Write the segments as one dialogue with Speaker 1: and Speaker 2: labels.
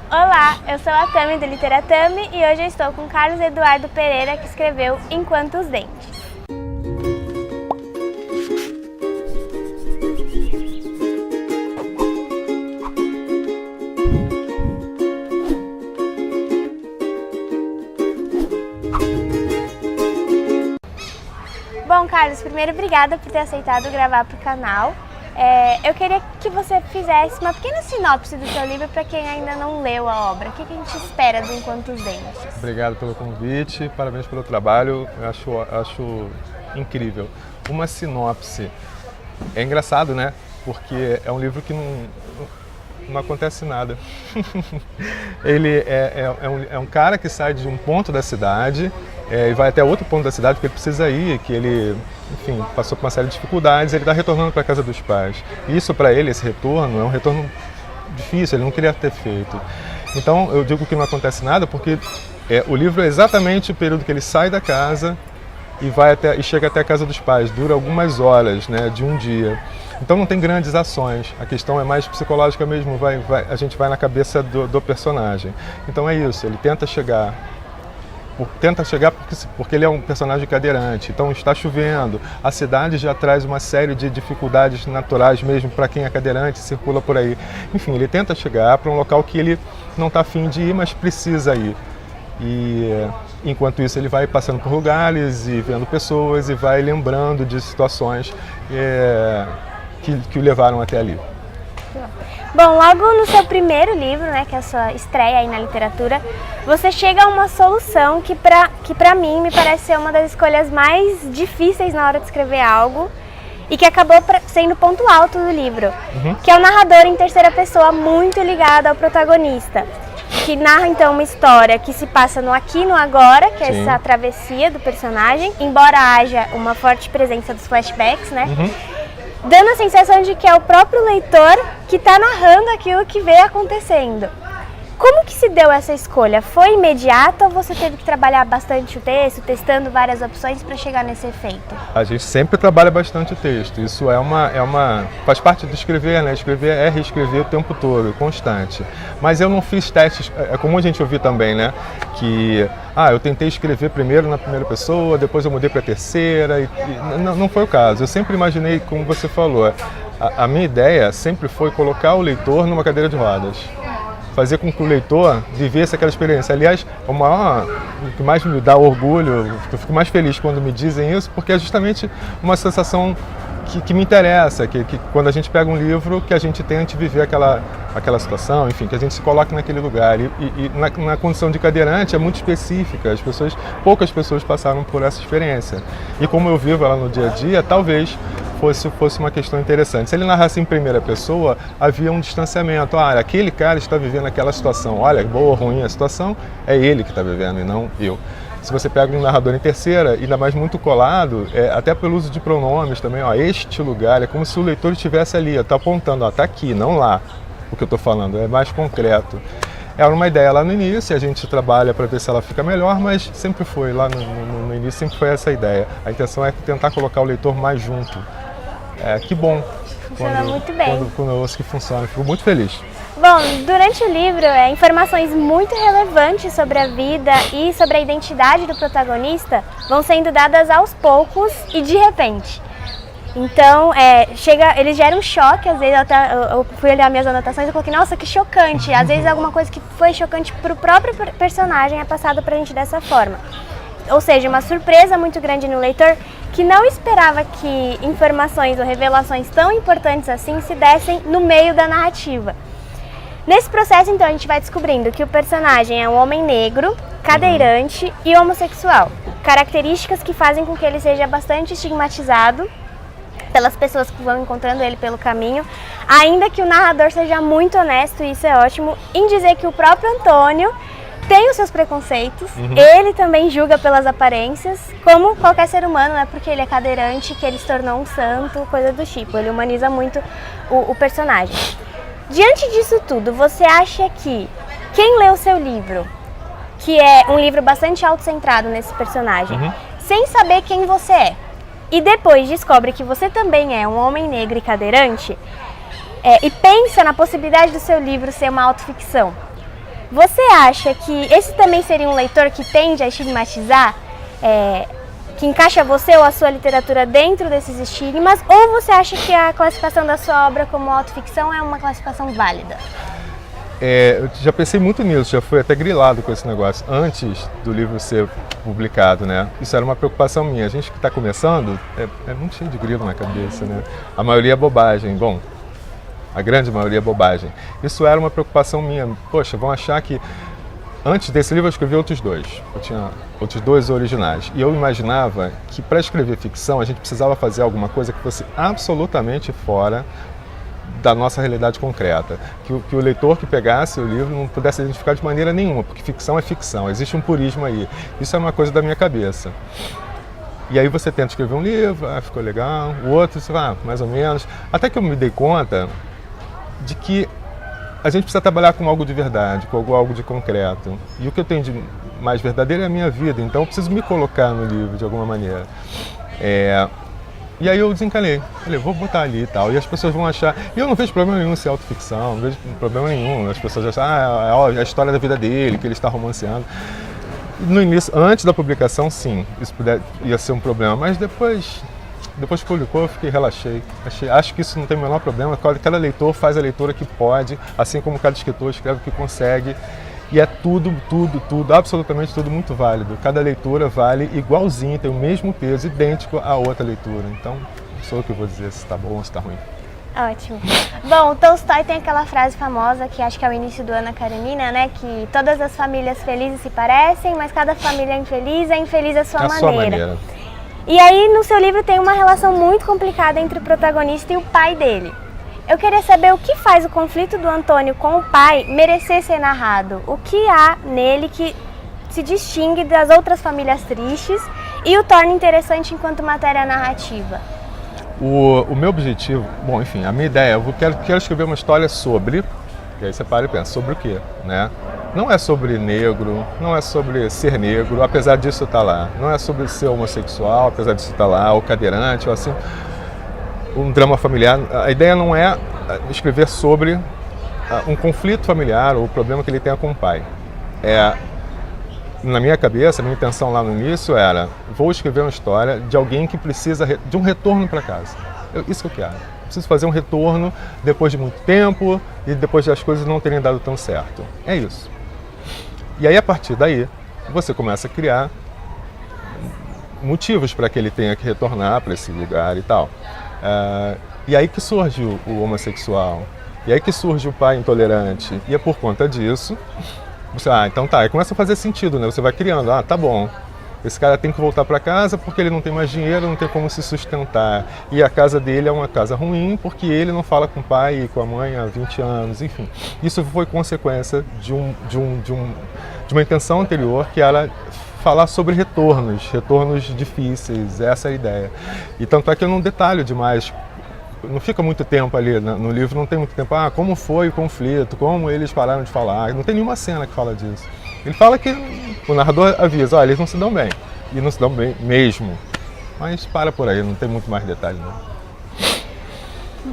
Speaker 1: Olá, eu sou a Tami do Literatami e hoje eu estou com Carlos Eduardo Pereira, que escreveu Enquanto os Dentes. Bom, Carlos, primeiro, obrigada por ter aceitado gravar para o canal. Eu queria que você fizesse uma pequena sinopse do seu livro para quem ainda não leu a obra. O que a gente espera do Enquanto os Dentes?
Speaker 2: Obrigado pelo convite, parabéns pelo trabalho, eu acho incrível. Uma sinopse. É engraçado, né? Porque é um livro que não acontece nada. Ele é um cara que sai de um ponto da cidade e vai até outro ponto da cidade porque ele precisa ir, que ele, enfim, passou por uma série de dificuldades, ele está retornando para a casa dos pais. Isso para ele, esse retorno, é um retorno difícil, ele não queria ter feito. Então eu digo que não acontece nada porque o livro é exatamente o período que ele sai da casa e chega até a casa dos pais, dura algumas horas, né, de um dia. Então não tem grandes ações, a questão é mais psicológica mesmo, a gente vai na cabeça do personagem. Então é isso, ele tenta chegar porque ele é um personagem cadeirante, então está chovendo, a cidade já traz uma série de dificuldades naturais mesmo para quem é cadeirante, circula por aí. Enfim, ele tenta chegar para um local que ele não está afim de ir, mas precisa ir. E enquanto isso ele vai passando por lugares e vendo pessoas e vai lembrando de situações que o levaram até ali.
Speaker 1: Bom, logo no seu primeiro livro, né, que é a sua estreia aí na literatura, você chega a uma solução que pra mim me parece ser uma das escolhas mais difíceis na hora de escrever algo e que acabou sendo o ponto alto do livro, que é o narrador em terceira pessoa muito ligado ao protagonista, que narra então uma história que se passa no aqui e no agora, que é essa travessia do personagem, embora haja uma forte presença dos flashbacks, né? Dando a sensação de que é o próprio leitor que está narrando aquilo que vê acontecendo. Como que se deu essa escolha? Foi imediata ou você teve que trabalhar bastante o texto, testando várias opções para chegar nesse efeito?
Speaker 2: A gente sempre trabalha bastante o texto, isso faz parte do escrever, né? Escrever é reescrever o tempo todo, constante. Mas eu não fiz testes, é comum a gente ouvir também, né? Que eu tentei escrever primeiro na primeira pessoa, depois eu mudei para a terceira, não foi o caso. Eu sempre imaginei, como você falou, a minha ideia sempre foi colocar o leitor numa cadeira de rodas. Fazer com que o leitor vivesse aquela experiência. Aliás, o que mais me dá orgulho, eu fico mais feliz quando me dizem isso, porque é justamente uma sensação que me interessa, que quando a gente pega um livro, que a gente tente viver aquela situação, enfim, que a gente se coloque naquele lugar. E na condição de cadeirante é muito específica, poucas pessoas passaram por essa experiência. E como eu vivo ela no dia a dia, talvez fosse uma questão interessante. Se ele narrasse em primeira pessoa, havia um distanciamento. Aquele cara está vivendo aquela situação. Olha, boa ou ruim a situação, é ele que está vivendo e não eu. Se você pega um narrador em terceira, ainda mais muito colado, até pelo uso de pronomes também, este lugar, é como se o leitor estivesse ali, está apontando, está aqui, não lá, o que eu estou falando, é mais concreto. Era uma ideia lá no início, a gente trabalha para ver se ela fica melhor, mas sempre foi, lá no início sempre foi essa ideia. A intenção é tentar colocar o leitor mais junto. Que bom.
Speaker 1: Funciona muito bem.
Speaker 2: Quando eu ouço que funciona, fico muito feliz.
Speaker 1: Bom, durante o livro, informações muito relevantes sobre a vida e sobre a identidade do protagonista vão sendo dadas aos poucos e de repente. Então, eles geram um choque, às vezes eu fui olhar minhas anotações e coloquei, nossa, que chocante. Às vezes alguma coisa que foi chocante para o próprio personagem é passado para a gente dessa forma. Ou seja, uma surpresa muito grande no leitor que não esperava que informações ou revelações tão importantes assim se dessem no meio da narrativa. Nesse processo, então, a gente vai descobrindo que o personagem é um homem negro, cadeirante e homossexual. Características que fazem com que ele seja bastante estigmatizado pelas pessoas que vão encontrando ele pelo caminho, ainda que o narrador seja muito honesto, e isso é ótimo, em dizer que o próprio Antônio tem os seus preconceitos, ele também julga pelas aparências, como qualquer ser humano, não é porque ele é cadeirante que ele se tornou um santo, coisa do tipo, ele humaniza muito o personagem. Diante disso tudo, você acha que quem lê o seu livro, que é um livro bastante autocentrado nesse personagem, sem saber quem você é, e depois descobre que você também é um homem negro e cadeirante, e pensa na possibilidade do seu livro ser uma autoficção, Você acha que esse também seria um leitor que tende a estigmatizar, que encaixa você ou a sua literatura dentro desses estigmas, ou você acha que a classificação da sua obra como autoficção é uma classificação válida?
Speaker 2: Eu já pensei muito nisso, já fui até grilado com esse negócio, antes do livro ser publicado, né? Isso era uma preocupação minha. A gente que está começando é muito cheio de grilo na cabeça, né? A maioria é bobagem. Bom, a grande maioria é bobagem. Isso era uma preocupação minha. Poxa, vão achar que... Antes desse livro eu escrevi outros dois. Eu tinha outros dois originais. E eu imaginava que para escrever ficção a gente precisava fazer alguma coisa que fosse absolutamente fora da nossa realidade concreta. Que o leitor que pegasse o livro não pudesse identificar de maneira nenhuma, porque ficção é ficção, existe um purismo aí. Isso é uma coisa da minha cabeça. E aí você tenta escrever um livro, ficou legal, o outro, mais ou menos. Até que eu me dei conta de que a gente precisa trabalhar com algo de verdade, com algo de concreto. E o que eu tenho de mais verdadeiro é a minha vida, então eu preciso me colocar no livro de alguma maneira. E aí eu desencalhei, falei, vou botar ali e tal, e as pessoas vão achar... E eu não vejo problema nenhum ser autoficção, não vejo problema nenhum, as pessoas acham, é a história da vida dele, que ele está romanceando. No início, antes da publicação, sim, isso ia ser um problema, mas depois que publicou, eu relaxei. Acho que isso não tem o menor problema, cada leitor faz a leitura que pode, assim como cada escritor escreve o que consegue. E é tudo, absolutamente tudo muito válido. Cada leitura vale igualzinho, tem o mesmo peso, idêntico à outra leitura. Então, não sou eu que vou dizer se está bom ou se está ruim.
Speaker 1: Ótimo. Bom, o Tolstói tem aquela frase famosa, que acho que é o início do Ana Karenina, né? Que todas as famílias felizes se parecem, mas cada família infeliz é infeliz à sua maneira. E aí, no seu livro, tem uma relação muito complicada entre o protagonista e o pai dele. Eu queria saber o que faz o conflito do Antônio com o pai merecer ser narrado. O que há nele que se distingue das outras famílias tristes e o torna interessante enquanto matéria narrativa?
Speaker 2: O meu objetivo, bom, enfim, a minha ideia, eu quero escrever uma história sobre, e aí você para e pensa, sobre o quê, né? Não é sobre negro, não é sobre ser negro, apesar disso estar lá. Não é sobre ser homossexual, apesar disso estar lá, ou cadeirante, ou assim... Um drama familiar, a ideia não é escrever sobre um conflito familiar ou o problema que ele tenha com o pai. Na minha cabeça, a minha intenção lá no início era, vou escrever uma história de alguém que precisa de um retorno para casa. Isso que eu quero. Preciso fazer um retorno depois de muito tempo e depois das coisas não terem dado tão certo. É isso. E aí, a partir daí, você começa a criar motivos para que ele tenha que retornar para esse lugar e tal. E aí que surge o homossexual, e aí que surge o pai intolerante, e é por conta disso, você, então tá, aí começa a fazer sentido, né? Você vai criando, tá bom, esse cara tem que voltar para casa porque ele não tem mais dinheiro, não tem como se sustentar, e a casa dele é uma casa ruim porque ele não fala com o pai e com a mãe há 20 anos, enfim. Isso foi consequência de uma intenção anterior, que era falar sobre retornos difíceis, essa é a ideia. E tanto é que eu não detalho demais, não fica muito tempo ali no livro, não tem muito tempo, como foi o conflito, como eles pararam de falar, não tem nenhuma cena que fala disso. Ele fala que o narrador avisa, eles não se dão bem, e não se dão bem mesmo, mas para por aí, não tem muito mais detalhe não.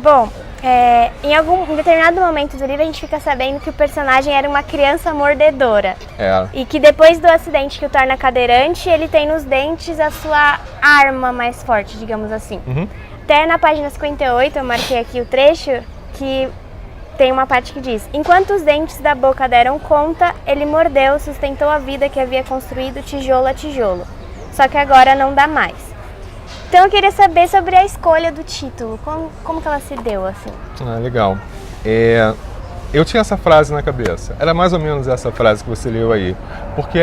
Speaker 1: Bom, em determinado momento do livro a gente fica sabendo que o personagem era uma criança mordedora. E que depois do acidente que o torna cadeirante, ele tem nos dentes a sua arma mais forte, digamos assim.
Speaker 2: Uhum.
Speaker 1: Até na página 58, eu marquei aqui o trecho, que tem uma parte que diz: enquanto os dentes da boca deram conta, ele mordeu, sustentou a vida que havia construído tijolo a tijolo. Só que agora não dá mais. Então eu queria saber sobre a escolha do título, como que ela se deu, assim?
Speaker 2: Legal. Eu tinha essa frase na cabeça, era mais ou menos essa frase que você leu aí, porque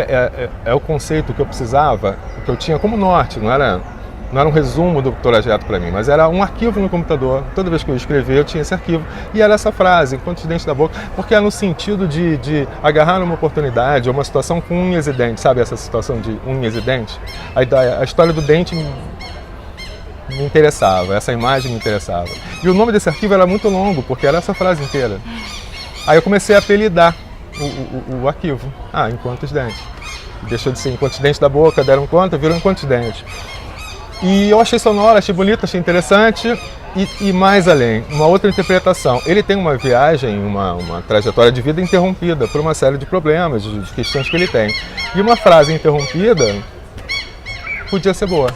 Speaker 2: é o conceito que eu precisava, que eu tinha como norte, não era um resumo do trajeto para mim, mas era um arquivo no computador, toda vez que eu escrevia eu tinha esse arquivo, e era essa frase, enquanto os dentes da boca, porque é no sentido de agarrar uma oportunidade, ou uma situação com unhas e dentes, sabe essa situação de unhas e dentes? A história do dente me interessava, essa imagem me interessava. E o nome desse arquivo era muito longo, porque era essa frase inteira. Aí eu comecei a apelidar o arquivo. Enquanto os dentes. Deixou de ser enquanto os dentes da boca deram conta, virou enquanto os dentes. E eu achei sonoro, achei bonito, achei interessante e mais além, uma outra interpretação. Ele tem uma viagem, uma trajetória de vida interrompida por uma série de problemas, de questões que ele tem. E uma frase interrompida podia ser boa.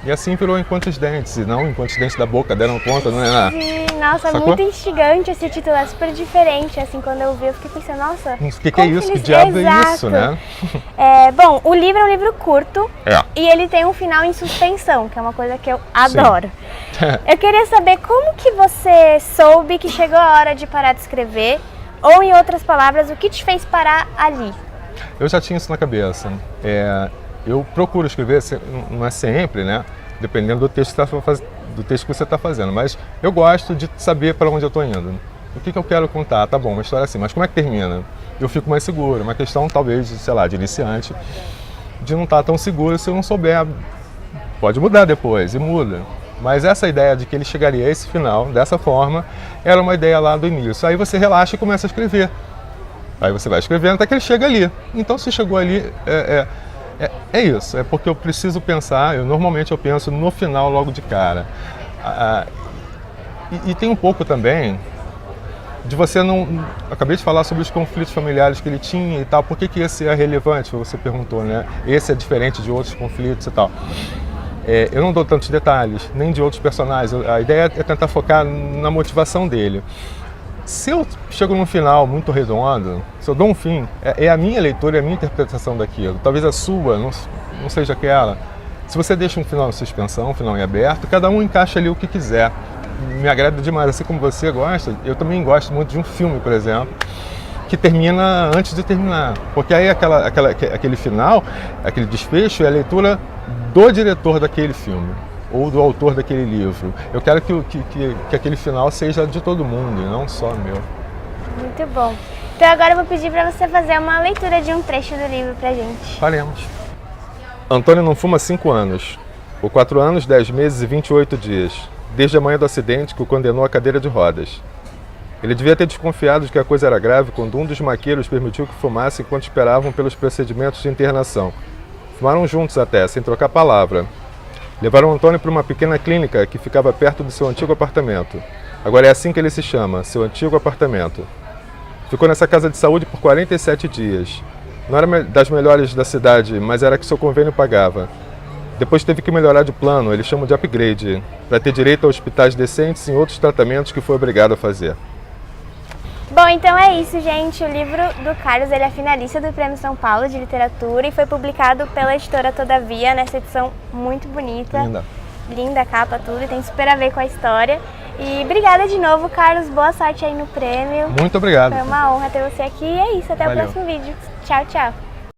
Speaker 2: E assim virou Enquanto os Dentes, e não Enquanto os Dentes da Boca deram conta, não é?
Speaker 1: Sim, nossa,
Speaker 2: Sacou?
Speaker 1: muito instigante esse título, é super diferente, assim, quando eu vi eu fiquei pensando, nossa...
Speaker 2: O que é isso? Que diabo é isso, né?
Speaker 1: Bom, o livro é um livro curto e ele tem um final em suspensão, que é uma coisa que eu adoro. Eu queria saber como que você soube que chegou a hora de parar de escrever, ou em outras palavras, o que te fez parar ali?
Speaker 2: Eu já tinha isso na cabeça. Eu procuro escrever, não é sempre, né? Dependendo do texto que você está fazendo, mas eu gosto de saber para onde eu estou indo. O que eu quero contar? Tá bom, uma história assim, mas como é que termina? Eu fico mais seguro, uma questão talvez, sei lá, de iniciante, de não estar tão seguro se eu não souber. Pode mudar depois, e muda. Mas essa ideia de que ele chegaria a esse final, dessa forma, era uma ideia lá do início. Aí você relaxa e começa a escrever. Aí você vai escrevendo até que ele chega ali. Então se chegou ali, é isso, é porque eu preciso pensar, normalmente eu penso no final logo de cara. E tem um pouco também de você não... Acabei de falar sobre os conflitos familiares que ele tinha e tal, por que esse é relevante, você perguntou, né? Esse é diferente de outros conflitos e tal. Eu não dou tantos detalhes, nem de outros personagens, a ideia é tentar focar na motivação dele. Se eu chego num final muito redondo, se eu dou um fim, é a minha leitura, é a minha interpretação daquilo. Talvez a sua não seja aquela. Se você deixa um final em suspensão, um final em aberto, cada um encaixa ali o que quiser. Me agrada demais, assim como você gosta, eu também gosto muito de um filme, por exemplo, que termina antes de terminar. Porque aí aquele final, aquele desfecho é a leitura do diretor daquele filme ou do autor daquele livro. Eu quero que aquele final seja de todo mundo e não só meu.
Speaker 1: Muito bom. Então agora eu vou pedir para você fazer uma leitura de um trecho do livro pra gente.
Speaker 2: Faremos. Antônio não fuma há 5 anos. Por 4 anos, 10 meses e 28 dias. Desde a manhã do acidente que o condenou à cadeira de rodas. Ele devia ter desconfiado de que a coisa era grave quando um dos maqueiros permitiu que fumasse enquanto esperavam pelos procedimentos de internação. Fumaram juntos até, sem trocar palavra. Levaram Antônio para uma pequena clínica que ficava perto do seu antigo apartamento. Agora é assim que ele se chama, seu antigo apartamento. Ficou nessa casa de saúde por 47 dias. Não era das melhores da cidade, mas era que seu convênio pagava. Depois teve que melhorar de plano, eles chamam de upgrade, para ter direito a hospitais decentes e outros tratamentos que foi obrigado a fazer.
Speaker 1: Bom, então é isso, gente. O livro do Carlos, ele é finalista do Prêmio São Paulo de Literatura e foi publicado pela editora Todavia, nessa edição muito bonita.
Speaker 2: Linda.
Speaker 1: Linda a capa, tudo, e tem super a ver com a história. E obrigada de novo, Carlos. Boa sorte aí no prêmio.
Speaker 2: Muito obrigado.
Speaker 1: Foi uma honra ter você aqui. E é isso, até o próximo vídeo. Tchau, tchau.